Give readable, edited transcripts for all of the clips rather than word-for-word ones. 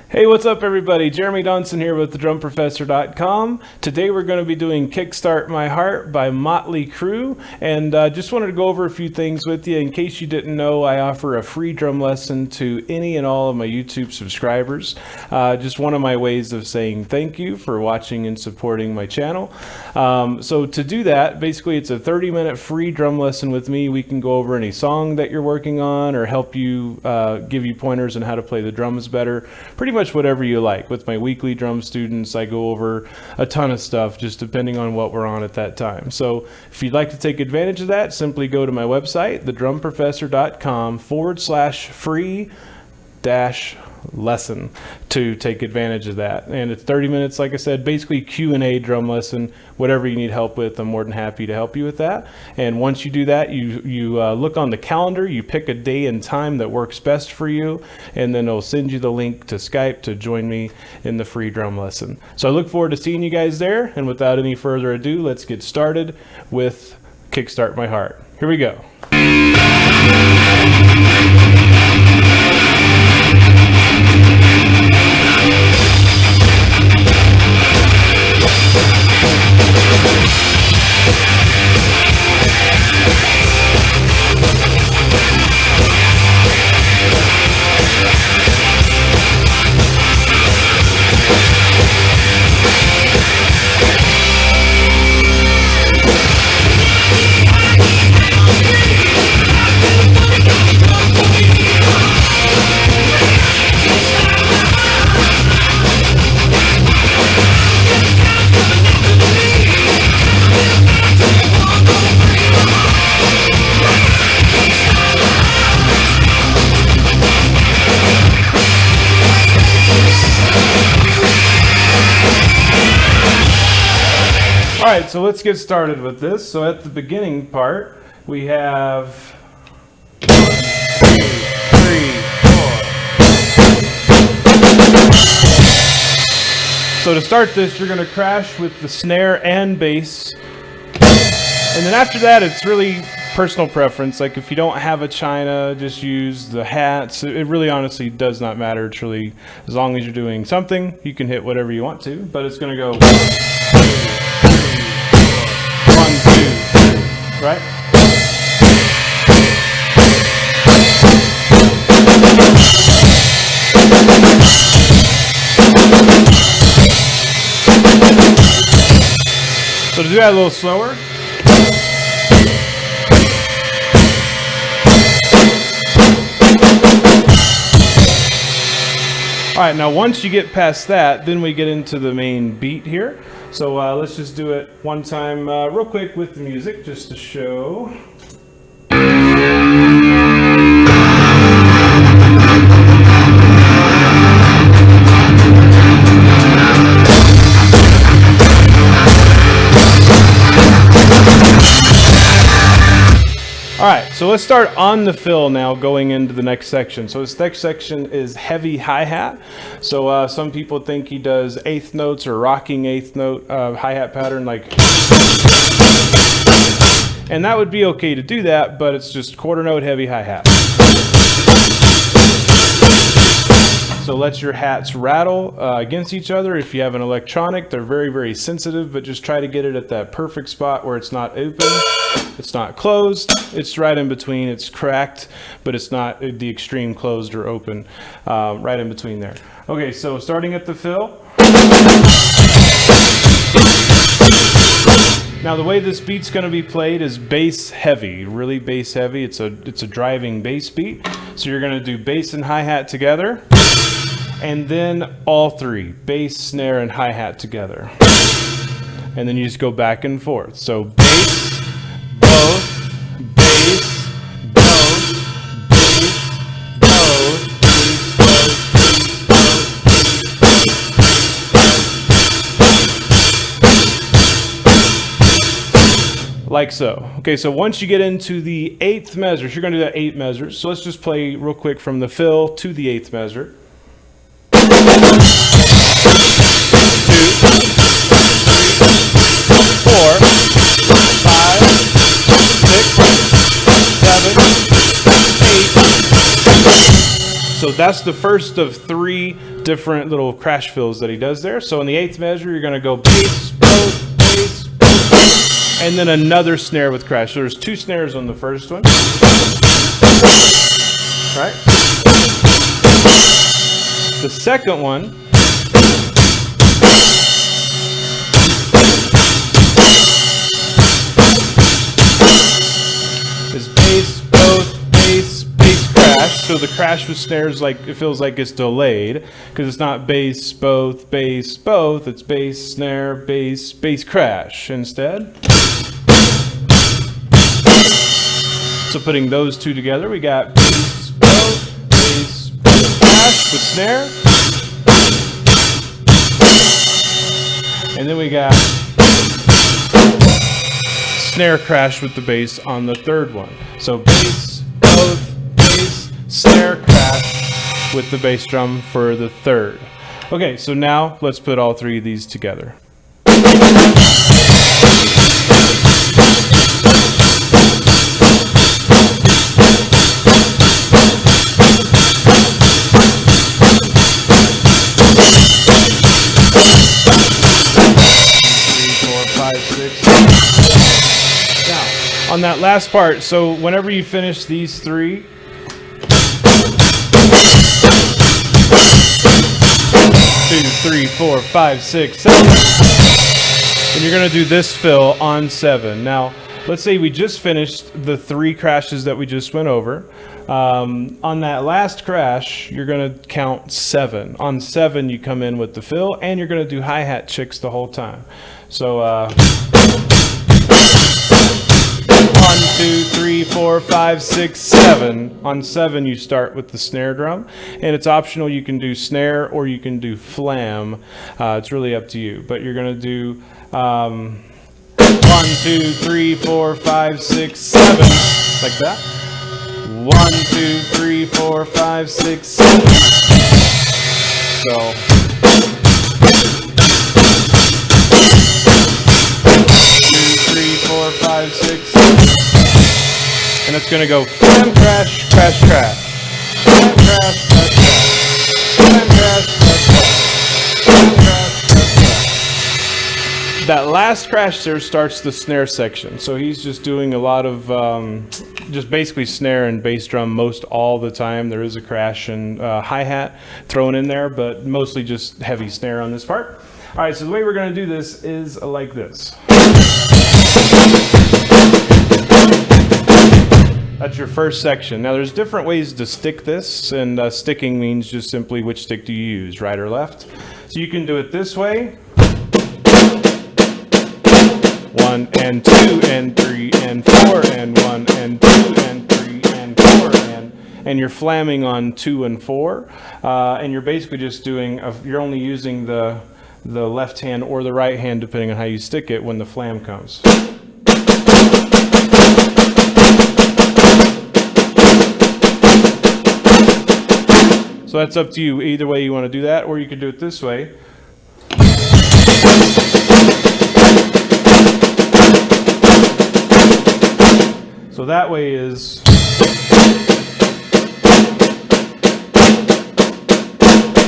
Hey, what's up everybody? Jeremy Donson here with thedrumprofessor.com. Today we're going to be doing Kickstart My Heart by Mötley Crüe, and just wanted to go over a few things with you. In case you didn't know, I offer a free drum lesson to any and all of my YouTube subscribers. Just one of my ways of saying thank you for watching and supporting my channel. So to do that, basically it's a 30-minute free drum lesson with me. We can go over any song that you're working on or help you, give you pointers on how to play the drums better. Pretty much whatever you like. With my weekly drum students, I go over a ton of stuff just depending on what we're on at that time. So if you'd like to take advantage of that, simply go to my website, thedrumprofessor.com/free-lesson to take advantage of that. And it's 30 minutes, like I said, basically Q&A drum lesson. Whatever you need help with, I'm more than happy to help you with that. And once you do that, you look on the calendar, you pick a day and time that works best for you, and then it'll send you the link to Skype to join me in the free drum lesson. So I look forward to seeing you guys there, and without any further ado, let's get started with Kickstart My Heart. Here we go. All right, so let's get started with this. So at the beginning part, we have 1, 2, 3, 4. So to start this, you're going to crash with the snare and bass. And then after that, it's really personal preference. Like if you don't have a china, just use the hats. It really honestly does not matter. It's really, as long as you're doing something, you can hit whatever you want to, but it's going to go 1, 2, 3, right? So to do that a little slower. All right, now once you get past that, then we get into the main beat here. So let's just do it one time real quick with the music just to show. All right, so let's start on the fill now going into the next section. So this next section is heavy hi-hat. So some people think he does eighth notes or rocking eighth note hi-hat pattern like, and that would be okay to do that, but it's just quarter note heavy hi-hat. So let your hats rattle against each other. If you have an electronic, they're very, very sensitive, but just try to get it at that perfect spot where it's not open, it's not closed, it's right in between. It's cracked, but it's not the extreme closed or open, right in between there. Okay, so starting at the fill. Now the way this beat's going to be played is bass heavy, really bass heavy. It's a driving bass beat. So you're going to do bass and hi-hat together, and then all three, bass, snare, and hi-hat together. And then you just go back and forth. So bass, both, bass, both, bass, both, like so. Okay, so once you get into the eighth measure, you're going to do that 8 measures. So let's just play real quick from the fill to the 8th measure. 2, 3, 4, 5, 6, 7, 8. So that's the first of 3 different little crash fills that he does there. So in the 8th measure, you're going to go bass, both, bass, both, and then another snare with crash. So there's 2 snares on the first one. Right? The second one is bass, both, bass, bass, crash. So the crash with snares, like, it feels like it's delayed because it's not bass, both, it's bass, snare, bass, bass, crash instead. So putting those 2 together, we got bass, both, bass, crash with snare. And then we got snare crash with the bass on the 3rd one. So bass, both, bass, snare, crash with the bass drum for the 3rd. Okay, so now let's put all 3 of these together. On that last part, so whenever you finish these 3, 2, 3, 4, 5, 6, 7, and you're going to do this fill on 7. Now, let's say we just finished the 3 crashes that we just went over. On that last crash, you're going to count 7. On 7, you come in with the fill, and you're going to do hi-hat chicks the whole time. So, 1, 2, 3, 4, 5, 6, 7. On 7, you start with the snare drum, and it's optional. You can do snare or you can do flam. It's really up to you. But you're going to do 1, 2, 3, 4, 5, 6, 7, like that. 1, 2, 3, 4, 5, 6, 7. So. 4, 5, 6, 7. And it's going to go flam, crash, crash, crash. Flam, crash, crash, crash. Flam, crash, crash, crash. Flam, crash, crash, crash. That last crash there starts the snare section. So he's just doing a lot of just basically snare and bass drum most all the time. There is a crash and hi-hat thrown in there, but mostly just heavy snare on this part. All right, so the way we're going to do this is like this. That's your first section. Now there's different ways to stick this, and sticking means just simply which stick do you use, right or left. So you can do it this way. 1 and 2 and 3 and 4 and 1 and 2 and 3 and 4 and you're flamming on 2 and 4, and you're basically just doing you're only using the left hand or the right hand depending on how you stick it when the flam comes. So that's up to you. Either way you want to do that, or you could do it this way. So that way is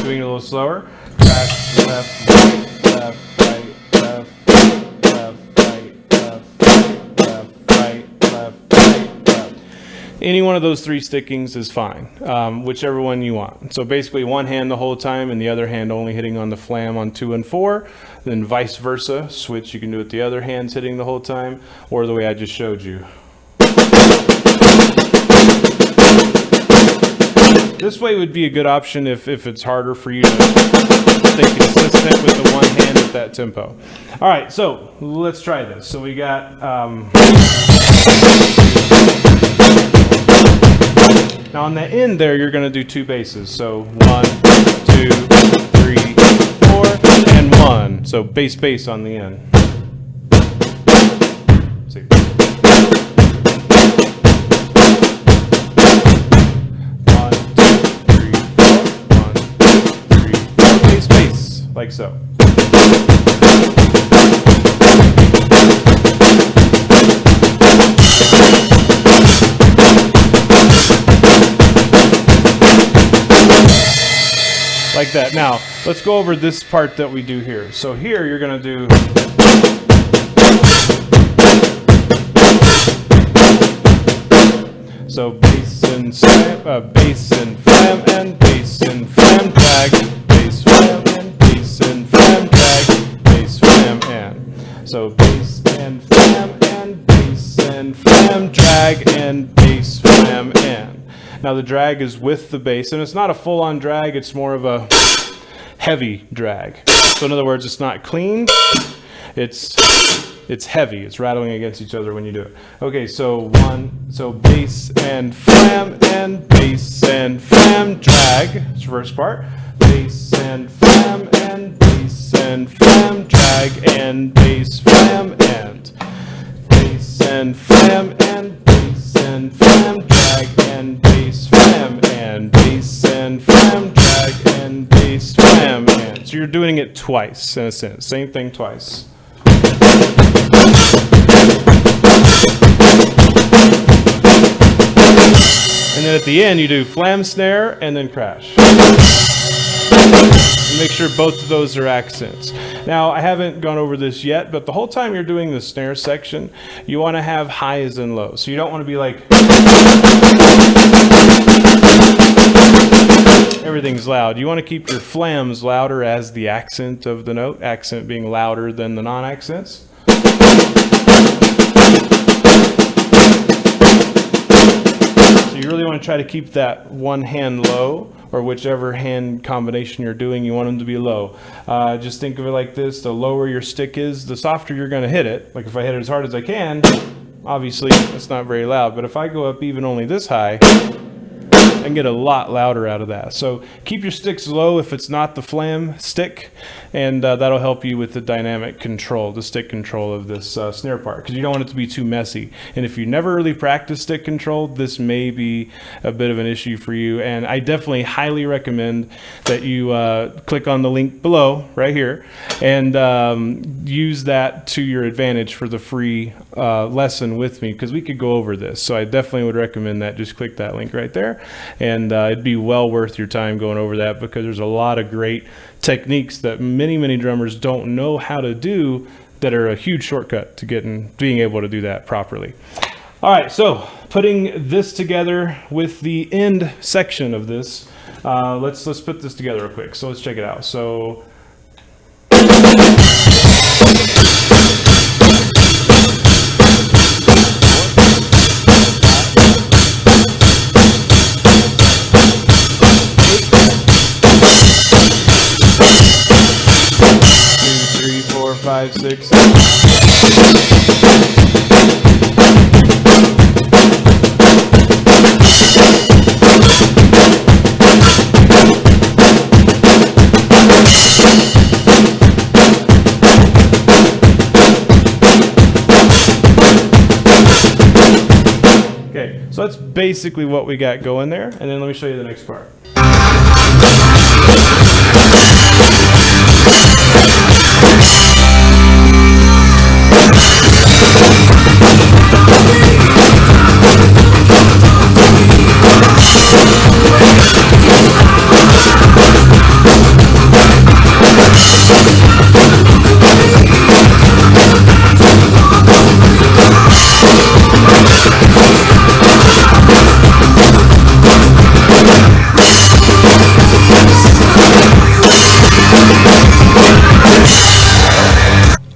doing it a little slower. Crash, left, right, left, right, left, right, left, right, left, right, left, right, left, right, left. Any one of those 3 stickings is fine, whichever one you want. So basically one hand the whole time and the other hand only hitting on the flam on 2 and 4, then vice versa, switch, you can do it the other hand's hitting the whole time, or the way I just showed you. This way would be a good option if it's harder for you to stay consistent with the one hand at that tempo. All right, so let's try this. So we got now on the end there, you're going to do 2 basses. So 1, 2, 3, 4, and 1. So bass, bass on the end. See. 1, 2, 3, 4. 1, 2, 3, 4. Bass, bass, like so. like that. Now, let's go over this part that we do here. So here you're going to do... So bass and slam, bass and flam, and bass and flam, drag, bass, flam, and bass and flam, drag, bass, flam, and. So bass and flam, and bass and flam, drag, and bass, flam, and. Now the drag is with the bass, and it's not a full-on drag, it's more of a heavy drag. So in other words, it's not clean, it's heavy, it's rattling against each other when you do it. Okay, so bass and flam, drag, it's the first part. Bass and flam, drag, and bass, flam, and. Bass and flam, drag, and bass, flam, and. Bass and flam, drag, and bass, flam, and. So you're doing it twice, in a sense, same thing twice. And then at the end you do flam, snare, and then crash. And make sure both of those are accents. Now, I haven't gone over this yet, but the whole time you're doing the snare section, you want to have highs and lows. So you don't want to be like... everything's loud. You want to keep your flams louder as the accent of the note, accent being louder than the non-accents. You really want to try to keep that one hand low, or whichever hand combination you're doing, you want them to be low. Just think of it like this: the lower your stick is, the softer you're going to hit it. Like if I hit it as hard as I can, obviously it's not very loud, but if I go up even only this high, I can get a lot louder out of that. So keep your sticks low if it's not the flam stick, and that'll help you with the dynamic control, the stick control of this snare part, because you don't want it to be too messy. And if you never really practice stick control, this may be a bit of an issue for you. And I definitely highly recommend that you click on the link below right here and use that to your advantage for the free lesson with me, because we could go over this. So I definitely would recommend that. Just click that link right there, and it'd be well worth your time going over that, because there's a lot of great techniques that many drummers don't know how to do that are a huge shortcut to being able to do that properly. All right, so putting this together with the end section of this, let's put this together real quick. So let's check it out. So five, six. Okay, so that's basically what we got going there, and then let me show you the next part.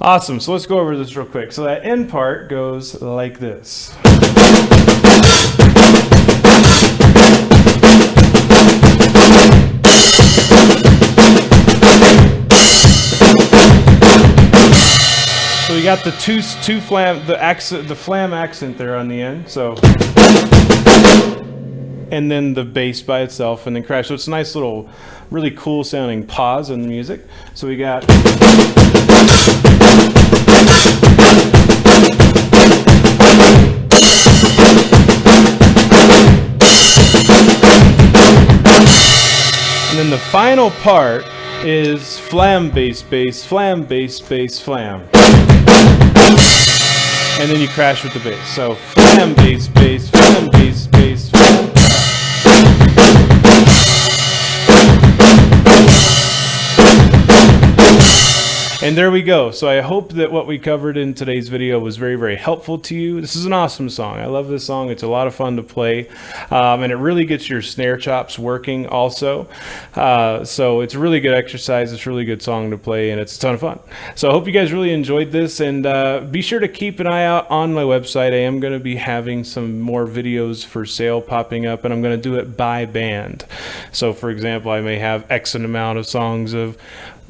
Awesome, so let's go over this real quick. So that end part goes like this. So we got the two flam, the flam accent there on the end. So, and then the bass by itself, and then crash. So it's a nice little, really cool sounding pause in the music. So we got. And then the final part is flam, bass, bass, flam, bass, bass, flam. And then you crash with the bass. So flam, bass, bass, flam, bass, bass, flam. And there we go. So I hope that what we covered in today's video was very, very helpful to you. This is an awesome song. I love this song. It's a lot of fun to play. And it really gets your snare chops working also. So it's a really good exercise. It's a really good song to play, and it's a ton of fun. So I hope you guys really enjoyed this, and be sure to keep an eye out on my website. I am going to be having some more videos for sale popping up, and I'm going to do it by band. So for example, I may have X amount of songs of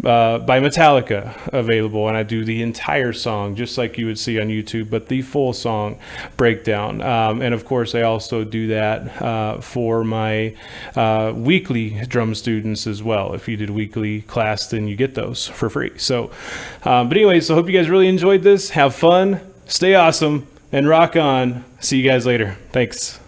by Metallica available, and I do the entire song just like you would see on YouTube, but the full song breakdown. And of course I also do that for my weekly drum students as well. If you did weekly class, then you get those for free. So but anyways, I hope you guys really enjoyed this. Have fun, stay awesome, and rock on. See you guys later. Thanks.